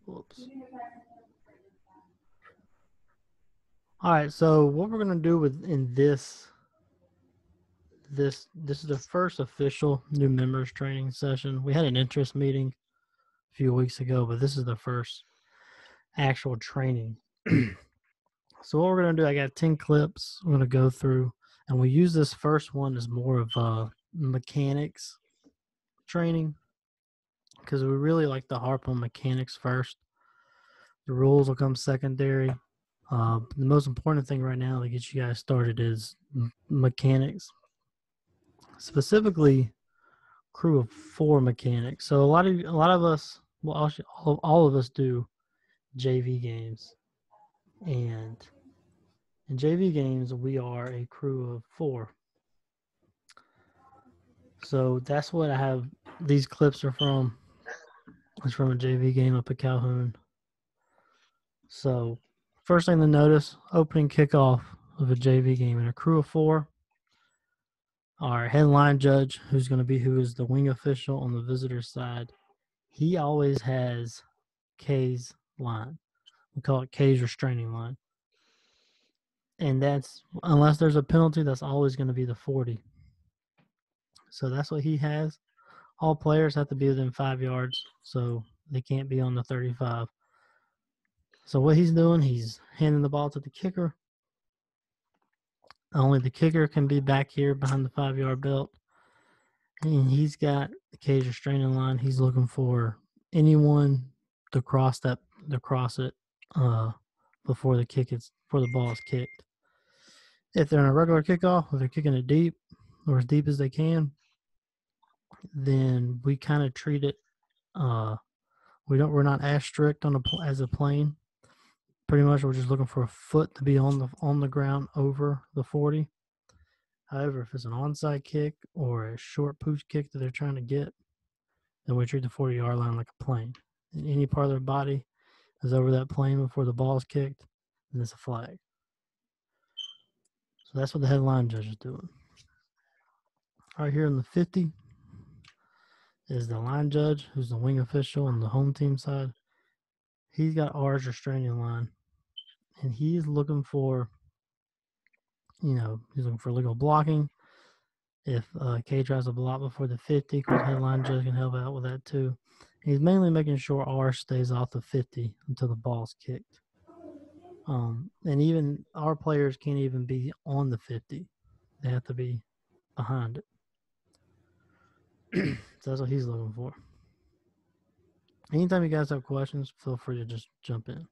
Whoops. All right, so what we're gonna do in this is the first official new members training session. We had an interest meeting a few weeks ago, but this is the first actual training. So what we're gonna do, I got 10 clips we're gonna go through, and we use this first one as more of a mechanics training because we really like to harp on mechanics first. The rules will come secondary. The most important thing right now to get you guys started is mechanics, specifically crew of 4 mechanics. So a lot of us, well, all of us do JV games, and in JV games we are a crew of 4. So that's what I have. These clips are from. It's from a JV game up at Calhoun. So first thing to notice, opening kickoff of a JV game in a crew of 4. Our headline judge, who is the wing official on the visitor side, he always has K's line. We call it K's restraining line. And that's, unless there's a penalty, that's always going to be the 40. So that's what he has. All players have to be within 5 yards, so they can't be on the 35. So what he's doing, he's handing the ball to the kicker. Only the kicker can be back here behind the 5-yard belt. And he's got the cage restraining line. He's looking for anyone to cross it before the ball is kicked. If they're in a regular kickoff, if they're kicking it deep or as deep as they can, then we kind of treat it. We're not as strict as a plane. Pretty much, we're just looking for a foot to be on the ground over the 40. However, if it's an onside kick or a short pooch kick that they're trying to get, then we treat the 40-yard line like a plane. And any part of their body is over that plane before the ball is kicked, and it's a flag. So that's what the headline judge is doing. Right here in the 50 is the line judge, who's the wing official on the home team side. He's got R's restraining line, and he's looking for, legal blocking. If K tries to block before the 50, because headline judge can help out with that too. He's mainly making sure R stays off the 50 until the ball's kicked. And even our players can't even be on the 50. They have to be behind it. So that's what he's looking for. Anytime you guys have questions, feel free to just jump in.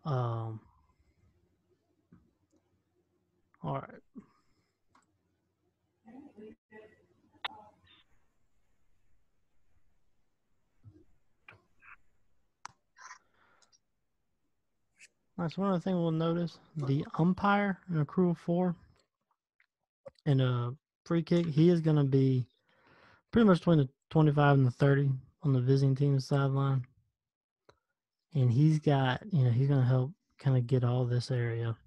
All right. That's one other thing we'll notice. The umpire in a crew of 4 in a free kick, he is going to be pretty much between the 25 and the 30 on the visiting team's sideline. And he's going to help kind of get all this area.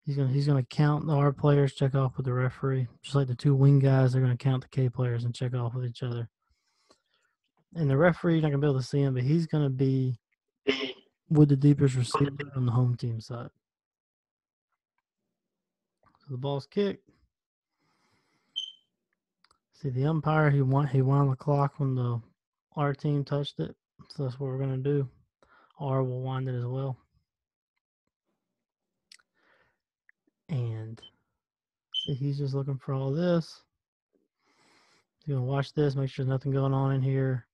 He's going to count our players, check off with the referee. Just like the 2 wing guys, they're going to count the K players and check off with each other. And the referee, you're not going to be able to see him, but he's going to be with the deepest receiver on the home team side. So the ball's kicked. See, the umpire, he wound the clock when our team touched it. So that's what we're going to do. R will wind it as well. And see, he's just looking for all this. He's going to watch this, make sure there's nothing going on in here.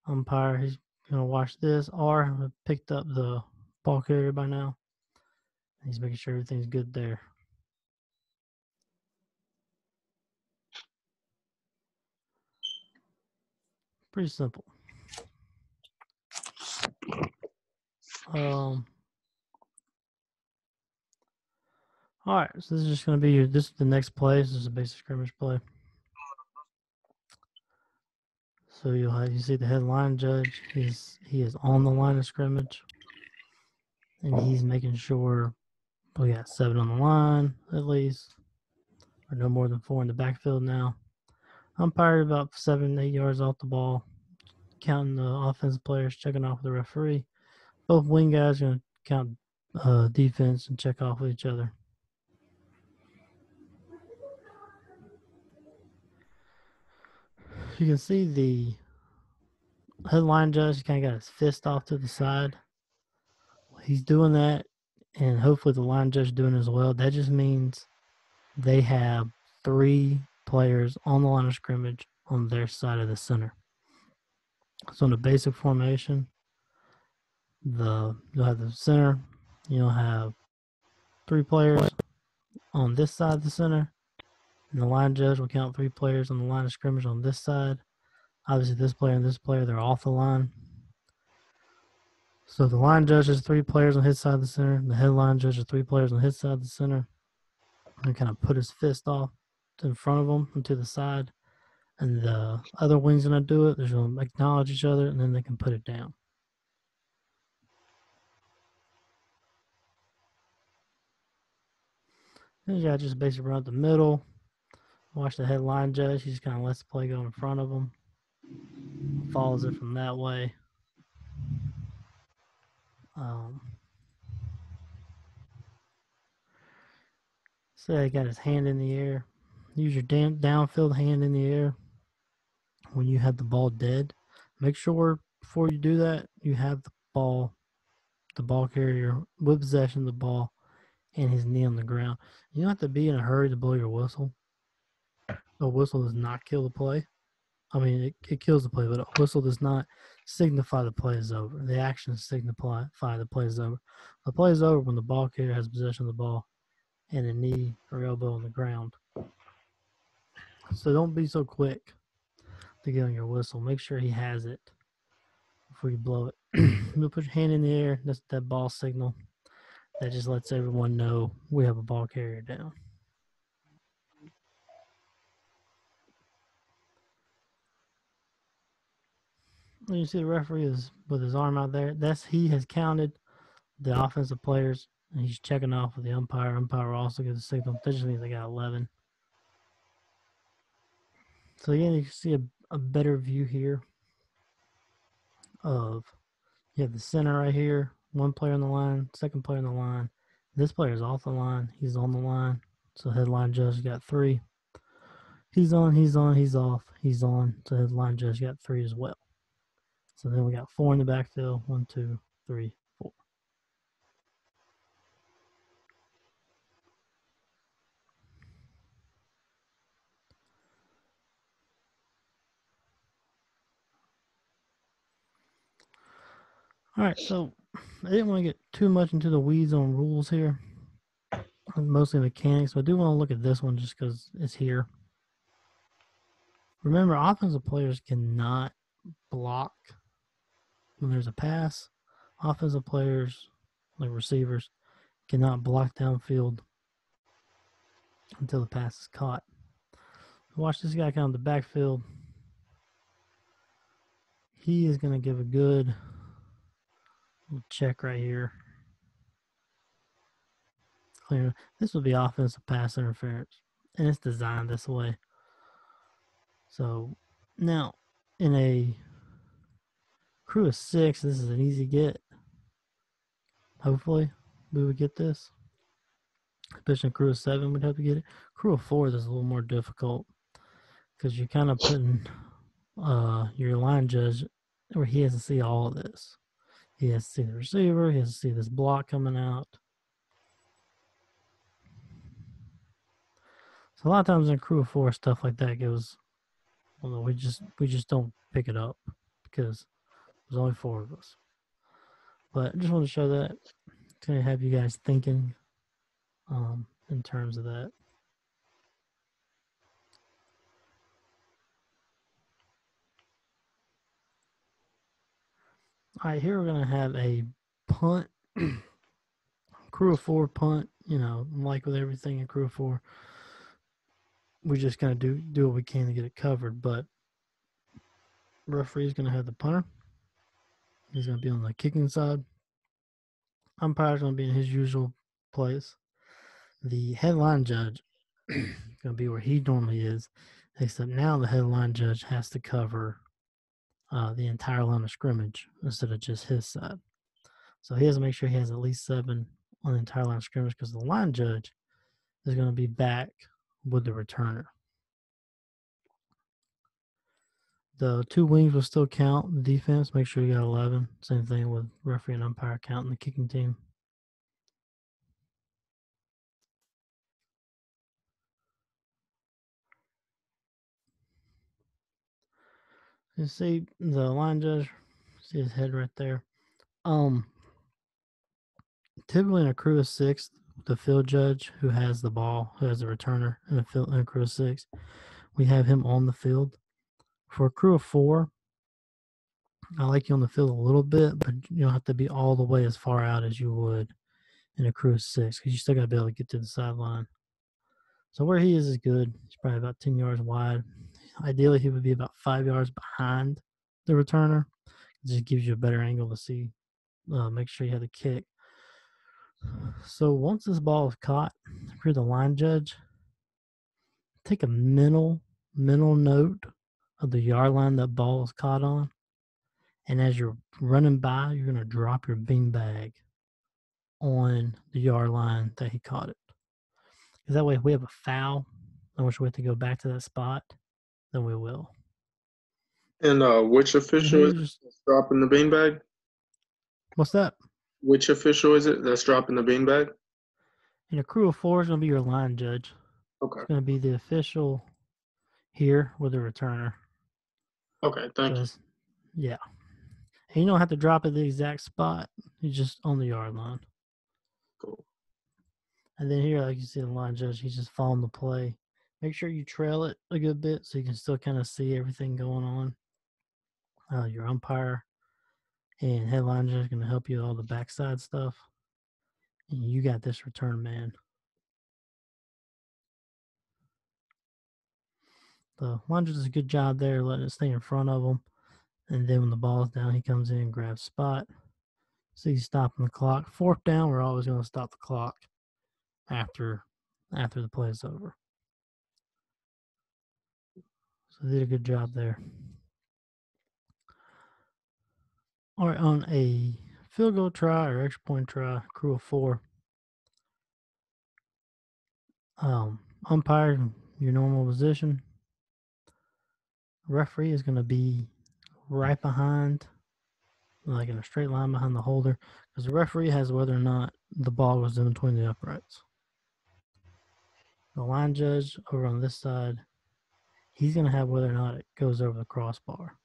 Umpire, he's going to watch this. R picked up the ball carrier by now. He's making sure everything's good there. Pretty simple. All right, so this is just going to be this is the next play. This is a basic scrimmage play. So you see the headline judge. He is on the line of scrimmage, and he's making sure we got 7 on the line at least, or no more than 4 in the backfield now. Umpire about 7-8 yards off the ball, counting the offensive players, checking off with the referee. Both wing guys are going to count defense and check off with each other. You can see the headline judge kind of got his fist off to the side. He's doing that, and hopefully the line judge doing it as well. That just means they have 3 players on the line of scrimmage on their side of the center. So in the basic formation, you'll have the center, you'll have 3 players on this side of the center, and the line judge will count 3 players on the line of scrimmage on this side. Obviously, this player and this player, they're off the line. So the line judge has 3 players on his side of the center. The headline judge has 3 players on his side of the center. And kind of put his fist off in front of him and to the side. And the other wing's going to do it. They're going to acknowledge each other, and then they can put it down. Then you got just basically run up the middle. Watch the headline judge. He just kind of lets the play go in front of him. Follows it from that way. Say he got his hand in the air. Use your downfield hand in the air when you have the ball dead. Make sure before you do that, you have the ball carrier with possession of the ball and his knee on the ground. You don't have to be in a hurry to blow your whistle. A whistle does not kill the play. I mean, it kills the play, but a whistle does not signify the play is over. The actions signify the play is over. The play is over when the ball carrier has possession of the ball and a knee or elbow on the ground. So don't be so quick to get on your whistle. Make sure he has it before you blow it. You'll put your hand in the air. That's that ball signal. That just lets everyone know we have a ball carrier down. And you see the referee is with his arm out there. He has counted the offensive players, and he's checking off with the umpire. Umpire will also get the signal. That just means they got 11. So again, you can see a better view here of you have the center right here, 1 player on the line, 2nd player on the line. This player is off the line. He's on the line. So headline judge got 3. He's on, he's off, he's on. So headline judge got 3 as well. So then we got 4 in the backfield. 1, 2, 3, 4. All right, so I didn't want to get too much into the weeds on rules here, mostly mechanics, but I do want to look at this one just because it's here. Remember, offensive players cannot block when there's a pass. Offensive players, like receivers, cannot block downfield until the pass is caught. Watch this guy come in the backfield. He is going to give a good check right here. Clear. This will be offensive pass interference, and it's designed this way. So now, in a crew of 6, this is an easy get. Hopefully, we would get this. Especially in crew of 7, we'd have to get it. Crew of 4 is a little more difficult because you're kind of putting your line judge where he has to see all of this. He has to see the receiver. He has to see this block coming out. So a lot of times in crew of 4, stuff like that goes. Well, we just don't pick it up because there's only 4 of us. But I just want to show that. It's going to have you guys thinking in terms of that. All right, here we're going to have a punt. Crew of 4 punt, like with everything in crew of 4. We're just going to do what we can to get it covered. But referee is going to have the punter. He's going to be on the kicking side. Umpire's going to be in his usual place. The headline judge, going to be where he normally is, except now the headline judge has to cover the entire line of scrimmage instead of just his side. So he has to make sure he has at least 7 on the entire line of scrimmage because the line judge is going to be back with the returner. The 2 wings will still count. The defense, make sure you got 11. Same thing with referee and umpire counting the kicking team. You see the line judge, see his head right there. Typically in a crew of 6, the field judge who has the ball, who has the returner in a crew of 6, we have him on the field. For a crew of 4, I like you on the field a little bit, but you don't have to be all the way as far out as you would in a crew of 6 because you still got to be able to get to the sideline. So where he is good. He's probably about 10 yards wide. Ideally, he would be about 5 yards behind the returner. It just gives you a better angle to see, make sure you have the kick. So once this ball is caught, if you're the line judge, take a mental note of the yard line that ball is caught on. And as you're running by, you're going to drop your beanbag on the yard line that he caught it. Because that way, if we have a foul, in which we have to go back to that spot, then we will. And which official is dropping the beanbag? What's that? Which official is it that's dropping the beanbag? In a crew of 4 is going to be your line judge. Okay. It's going to be the official here with the returner. Okay, thank you. Yeah. And you don't have to drop it the exact spot. You're just on the yard line. Cool. And then here, like you see the line judge, he's just following the play. Make sure you trail it a good bit so you can still kind of see everything going on. Your umpire and headline judge is going to help you with all the backside stuff. And you got this return man. The line judge does a good job there letting it stay in front of him. And then when the ball's down, he comes in and grabs spot. So he's stopping the clock. 4th down, we're always going to stop the clock after the play is over. So they did a good job there. All right, on a field goal try or extra point try, crew of 4. Umpire, your normal position. Referee is going to be right behind, like in a straight line behind the holder, because the referee has whether or not the ball goes in between the uprights. The line judge over on this side, he's going to have whether or not it goes over the crossbar.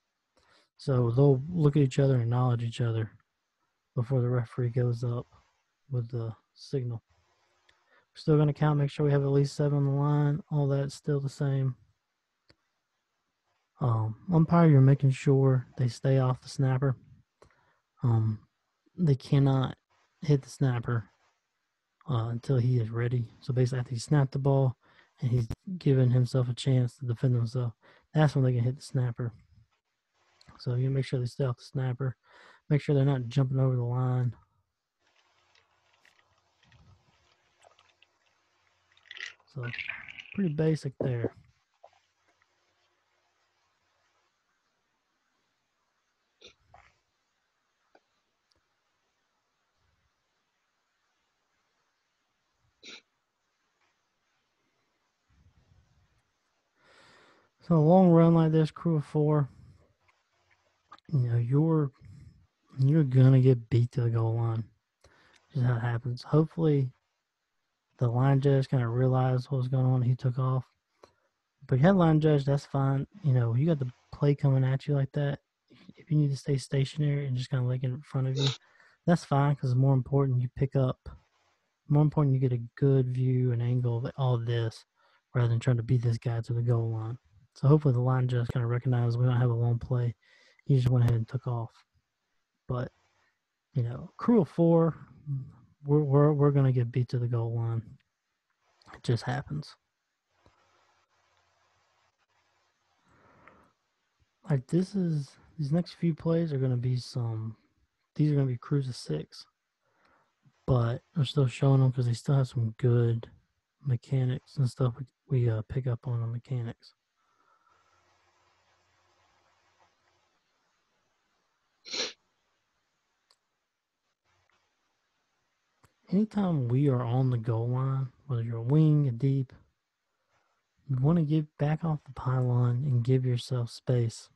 So they'll look at each other and acknowledge each other before the referee goes up with the signal. We're still going to count, make sure we have at least 7 on the line. All that's still the same. Umpire, you're making sure they stay off the snapper. They cannot hit the snapper until he is ready. So basically, after he snapped the ball and he's given himself a chance to defend himself, that's when they can hit the snapper. So you make sure they stay off the snapper. Make sure they're not jumping over the line. So pretty basic there. So a long run like this, crew of 4, you're gonna get beat to the goal line. Just how it happens. Hopefully the line judge kind of realized what was going on. He took off. But headline judge, that's fine. You got the play coming at you like that. If you need to stay stationary and just kind of like in front of you, that's fine because it's more important you get a good view and angle of all this rather than trying to beat this guy to the goal line. So hopefully the line judge kind of recognized we don't have a long play. He just went ahead and took off. But, crew of 4, we're going to get beat to the goal line. It just happens. Like these next few plays are going to be these are going to be crews of 6, but I'm still showing them because they still have some good mechanics and stuff we pick up on the mechanics. Anytime we are on the goal line, whether you're a wing, a deep, you want to get back off the pylon and give yourself space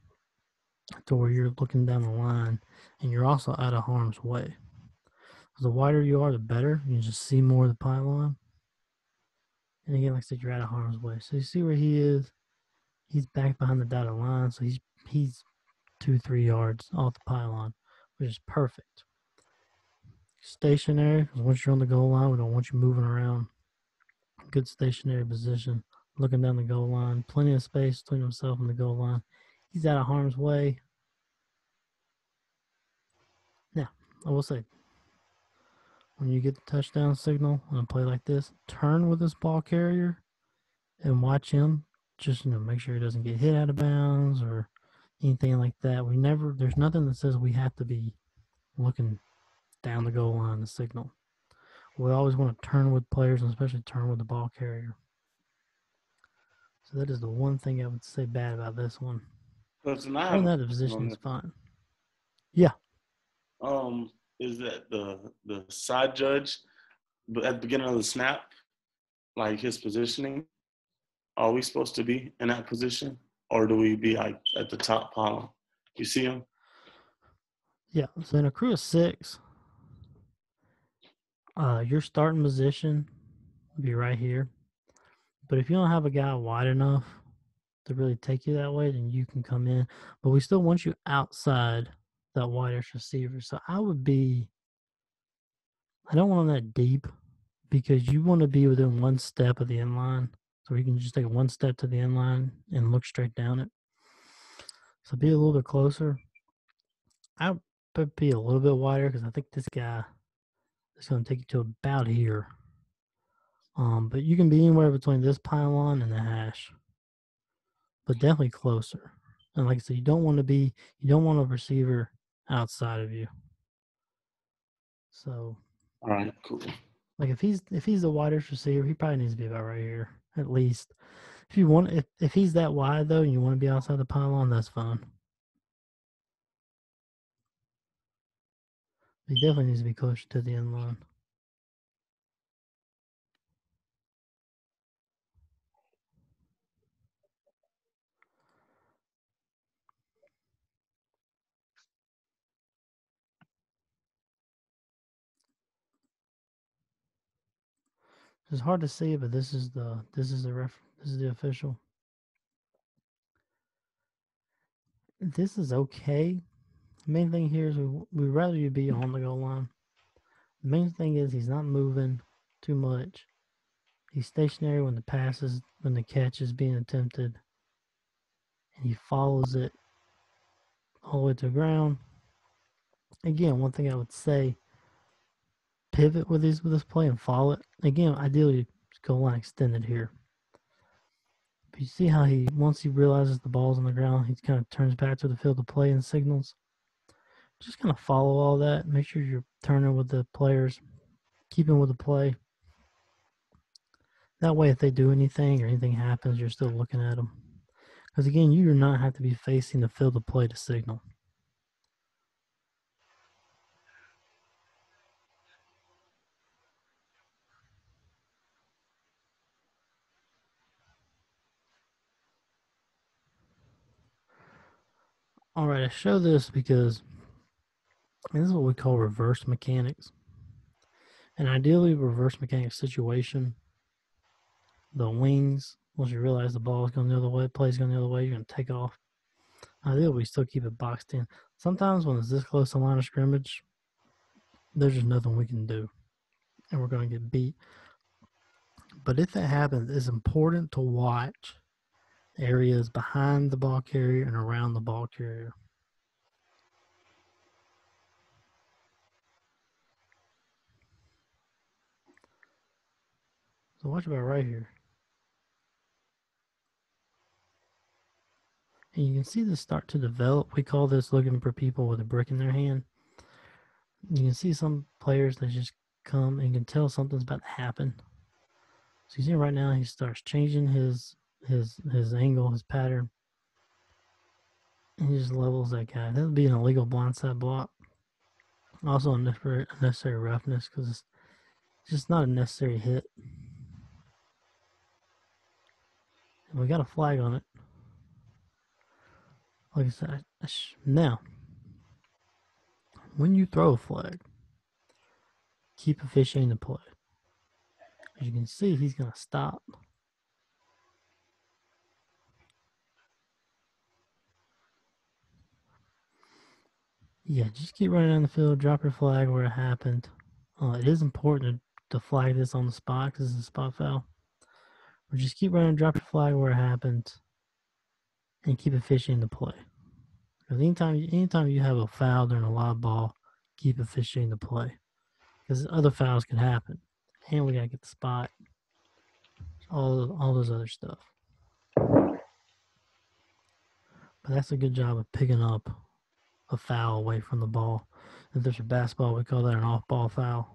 to where you're looking down the line and you're also out of harm's way. The wider you are, the better. You can just see more of the pylon. And again, like I said, you're out of harm's way. So you see where he is. He's back behind the dotted line, so he's 2-3 yards off the pylon, which is perfect. Stationary, because once you're on the goal line, we don't want you moving around. Good stationary position, looking down the goal line. Plenty of space between himself and the goal line. He's out of harm's way. Now, I will say, when you get the touchdown signal on a play like this, turn with this ball carrier and watch him. Just make sure he doesn't get hit out of bounds or anything like that. There's nothing that says we have to be looking down the goal line to signal. We always want to turn with players, and especially turn with the ball carrier. So that is the one thing I would say bad about this one. Other than that, the position is fine. Yeah. Is that the side judge at the beginning of the snap, like his positioning? Are we supposed to be in that position, or do we be like at the top pylon? You see him? Yeah. So in a crew of 6, your starting position would be right here. But if you don't have a guy wide enough to really take you that way, then you can come in. But we still want you outside that widest receiver. So I don't want him that deep, because you want to be within 1 step of the end line. So you can just take 1 step to the end line and look straight down it. So be a little bit closer. I would be a little bit wider, because I think this guy is going to take you to about here. But you can be anywhere between this pylon and the hash, but definitely closer. And like I said, you don't want a receiver outside of you. So, all right, cool. Like if he's the widest receiver, he probably needs to be about right here at least. If he's that wide though, and you want to be outside the pylon, that's fine. He definitely needs to be closer to the end line. It's hard to see, but this is the official. This is okay. The main thing here is we'd rather you be on the goal line. The main thing is he's not moving too much. He's stationary when the catch is being attempted, and he follows it all the way to the ground. Again, one thing I would say, pivot with this play and follow it. Again, ideally, goal line extended here. But you see how once he realizes the ball's on the ground, he kind of turns back to the field of play and signals. Just kind of follow all that. Make sure you're turning with the players, keeping with the play. That way, if they do anything or anything happens, you're still looking at them. Because again, you do not have to be facing the field of play to signal. All right, I show this because this is what we call reverse mechanics. And ideally, reverse mechanics situation, the wings, once you realize the ball is going the other way, play's going the other way, you're going to take off. Ideally, we still keep it boxed in. Sometimes when it's this close to line of scrimmage, there's just nothing we can do, and we're going to get beat. But if that happens, it's important to watch areas behind the ball carrier and around the ball carrier. So watch about right here. And you can see this start to develop. We call this looking for people with a brick in their hand. You can see some players that just come and can tell something's about to happen. So you see right now he starts changing his angle, his pattern. And he just levels that guy. That would be an illegal blindside block. Also unnecessary roughness because it's just not a necessary hit. And we got a flag on it. Like I said, now, when you throw a flag, keep officiating the play. As you can see, he's going to stop. Yeah, just keep running down the field, drop your flag where it happened. It is important to flag this on the spot because it's a spot foul. But just keep running, drop your flag where it happened, and keep officiating the play. Because anytime you have a foul during a live ball, keep officiating the play. Because other fouls can happen. And we got to get the spot. All those other stuff. But that's a good job of picking up a foul away from the ball. If there's a basketball, we call that an off-ball foul.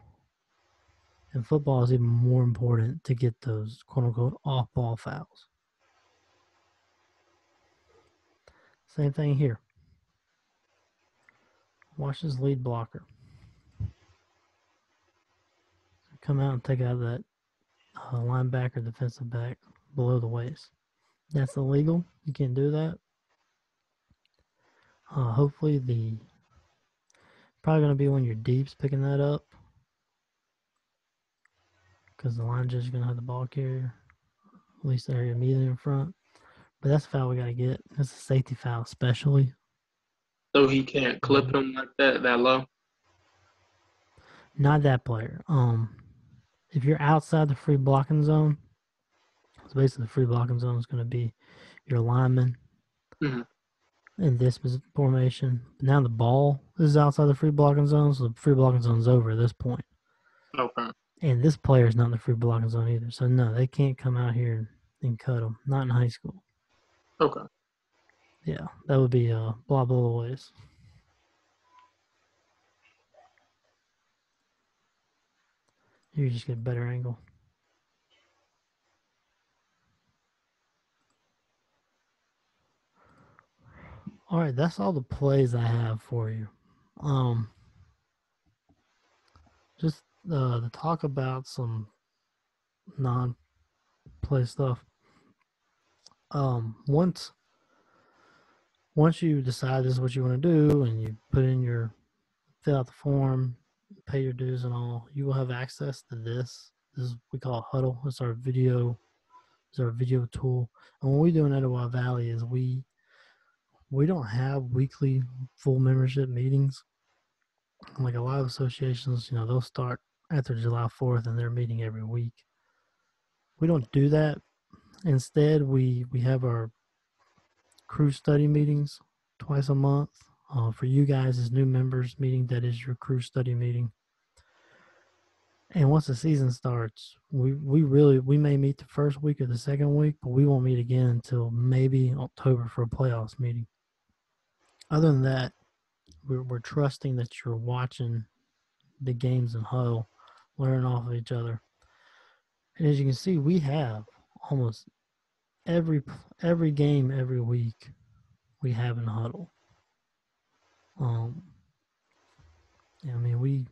In football, it's even more important to get those quote-unquote off-ball fouls. Same thing here. Watch this lead blocker. Come out and take out that linebacker, defensive back below the waist. That's illegal. You can't do that. Hopefully probably going to be when your deep's picking that up. Because the line judge is going to have the ball carrier. At least the area immediately in front. But that's a foul we got to get. That's a safety foul especially. So he can't clip him like that low? Not that player. If you're outside the free blocking zone, so basically the free blocking zone is going to be your lineman in this formation. But now the ball is outside the free blocking zone, so the free blocking zone is over at this point. Okay. And this player is not in the free blocking zone either. So no, they can't come out here and cut him. Not in high school. Okay. Yeah, that would be blah blah ways. You just get a better angle. All right, that's all the plays I have for you. Just to talk about some non-play stuff. Once you decide this is what you want to do, and you fill out the form, pay your dues and all, you will have access to this. This is we call it Huddle. It's our video tool. And what we do in Etowah Valley is we don't have weekly full membership meetings. Like a lot of associations, they'll start after July 4th and they're meeting every week. We don't do that. Instead, we have our crew study meetings twice a month. For you guys as new members meeting, that is your crew study meeting. And once the season starts, we may meet the first week or the second week, but we won't meet again until maybe October for a playoffs meeting. Other than that, we're trusting that you're watching the games in Huddle, learning off of each other. And as you can see, we have almost every game every week we have in Huddle. We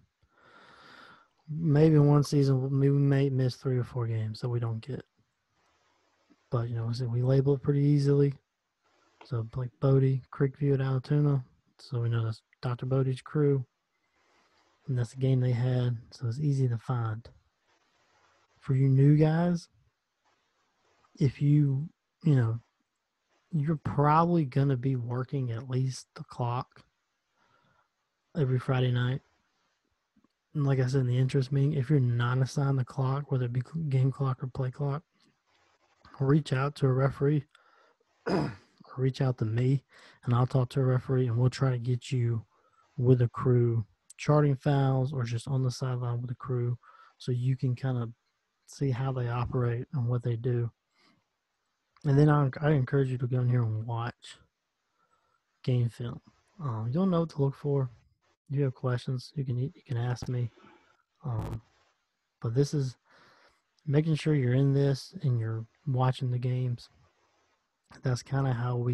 maybe one season we may miss 3 or 4 games that we don't get. But we label it pretty easily. So like Bodie, Creekview at Alatoona. So we know that's Dr. Bodie's crew. And that's the game they had. So it's easy to find. For you new guys, if you're probably going to be working at least the clock every Friday night. And like I said in the interest meeting, if you're not assigned the clock, whether it be game clock or play clock, reach out to a referee or reach out to me and I'll talk to a referee and we'll try to get you with a crew charting fouls or just on the sideline with a crew so you can kind of see how they operate and what they do. And then I encourage you to go in here and watch game film. You'll know what to look for. If you have questions, you can ask me. But this is making sure you're in this and you're watching the games. That's kind of how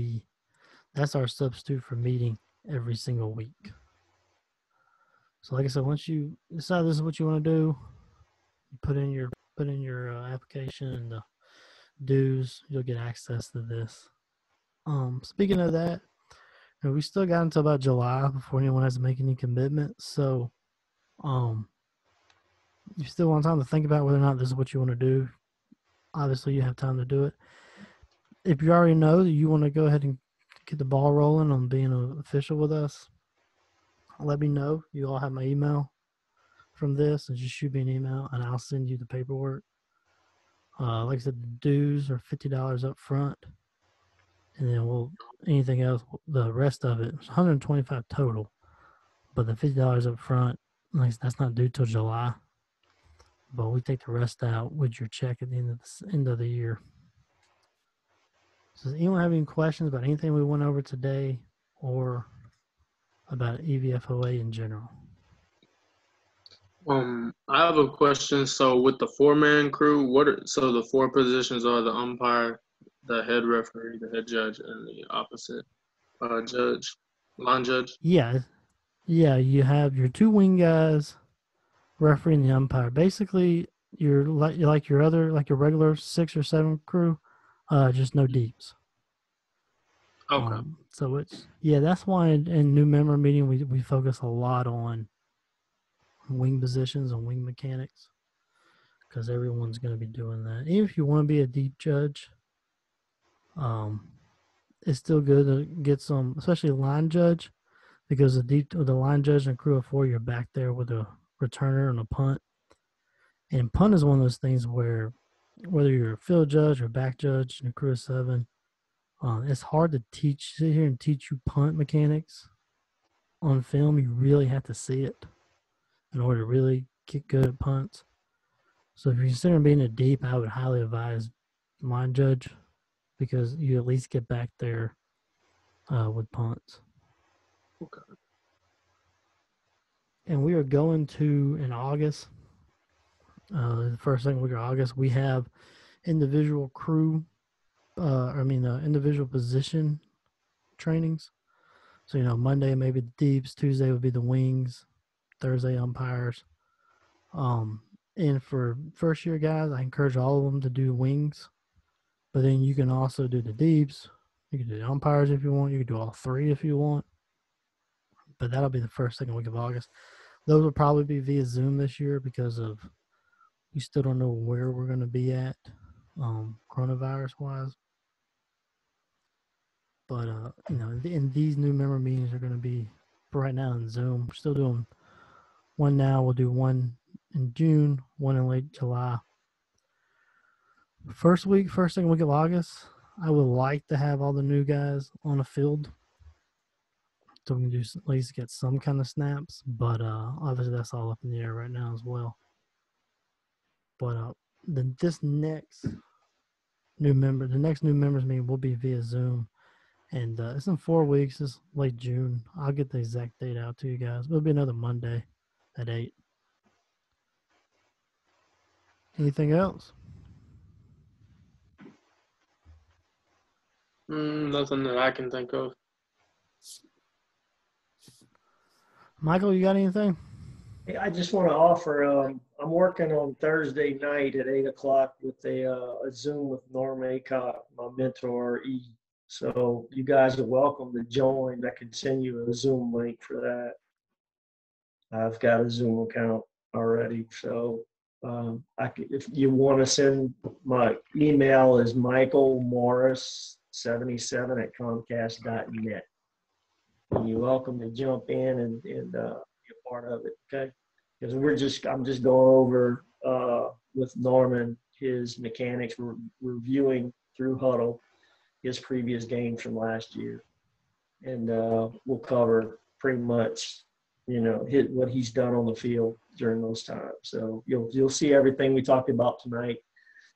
that's our substitute for meeting every single week. So like I said, once you decide this is what you want to do, you put in your application and the dues, you'll get access to this. Speaking of that, we still got until about July before anyone has to make any commitments. So, you still want time to think about whether or not this is what you want to do. Obviously, you have time to do it. If you already know that you want to go ahead and get the ball rolling on being an official with us, let me know. You all have my email from this, and just shoot me an email, and I'll send you the paperwork. Like I said, the dues are $50 up front, and then anything else, the rest of it is $125 total. But the $50 up front, that's not due till July. But we take the rest out with your check at the end of the year. So does anyone have any questions about anything we went over today or about EVFOA in general? I have a question. So with the 4-man crew, so the 4 positions are the umpire, the head referee, the head judge, and the opposite judge, line judge? Yeah. You have your 2 wing guys refereeing the umpire. Basically, you're like your regular 6 or 7 crew, just no deeps. Okay. So that's why in new member meeting we focus a lot on wing positions and wing mechanics, because everyone's going to be doing that. Even if you want to be a deep judge, it's still good to get some, especially a line judge, because the line judge and crew of 4, you're back there with a returner and a punt. And punt is one of those things where, whether you're a field judge or back judge in a crew of 7, it's hard to sit here and teach you punt mechanics on film. You really have to see it in order to really get good at punts. So if you're considering being a deep, I would highly advise line judge, because you at least get back there with punts. Okay. And we are going to, in August, the first second week of August, we have individual crew, individual position trainings. So, Monday maybe the deeps, Tuesday would be the wings, Thursday umpires. And for first year guys, I encourage all of them to do wings, but then you can also do the deeps. You can do the umpires if you want. You can do all 3 if you want. But that'll be the first, second week of August. Those will probably be via Zoom this year because we still don't know where we're going to be at, coronavirus wise. But and these new member meetings are going to be, for right now, in Zoom. We're still doing one now. We'll do one in June, one in late July. First, second week of August, I would like to have all the new guys on the field, so we can at least get some kind of snaps. But obviously that's all up in the air right now as well. But this next new members meeting will be via Zoom, and it's in 4 weeks. It's late June. I'll get the exact date out to you guys. It'll be another Monday at 8. Anything else? Nothing that I can think of. Michael, you got anything? Hey, I just want to offer, I'm working on Thursday night at 8 o'clock with a Zoom with Norm Aycock, my mentor, E. So you guys are welcome to join. I can send you a Zoom link for that. I've got a Zoom account already. So if you want to send, my email is michaelmorris77@comcast.net. And you're welcome to jump in and be a part of it, okay? Because I'm just going over with Norman his mechanics. We're reviewing through Huddle his previous games from last year, and we'll cover pretty much, what he's done on the field during those times. So you'll see everything we talked about tonight.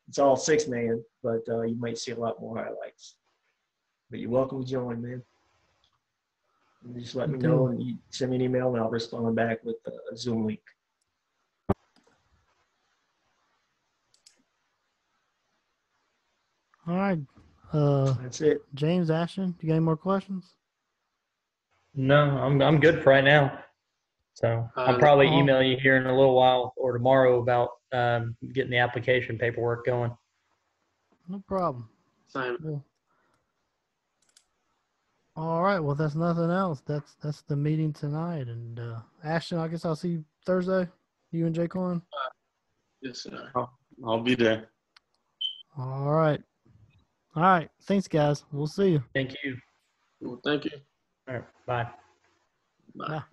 It's all 6-man, but you might see a lot more highlights. But you're welcome to join, man. And just let me know, and you send me an email, and I'll respond back with a Zoom link. All right. That's it. James, Ashton, you got any more questions? No, I'm good for right now. So I'll probably Oh. email you here in a little while or tomorrow about getting the application paperwork going. No problem. Same. Well, all right. Well, if that's nothing else, that's the meeting tonight. And Ashton, I guess I'll see you Thursday. You and Jaquan. Yes, sir. I'll be there. All right. All right. Thanks, guys. We'll see you. Thank you. Well, thank you. All right. Bye. Bye. Bye.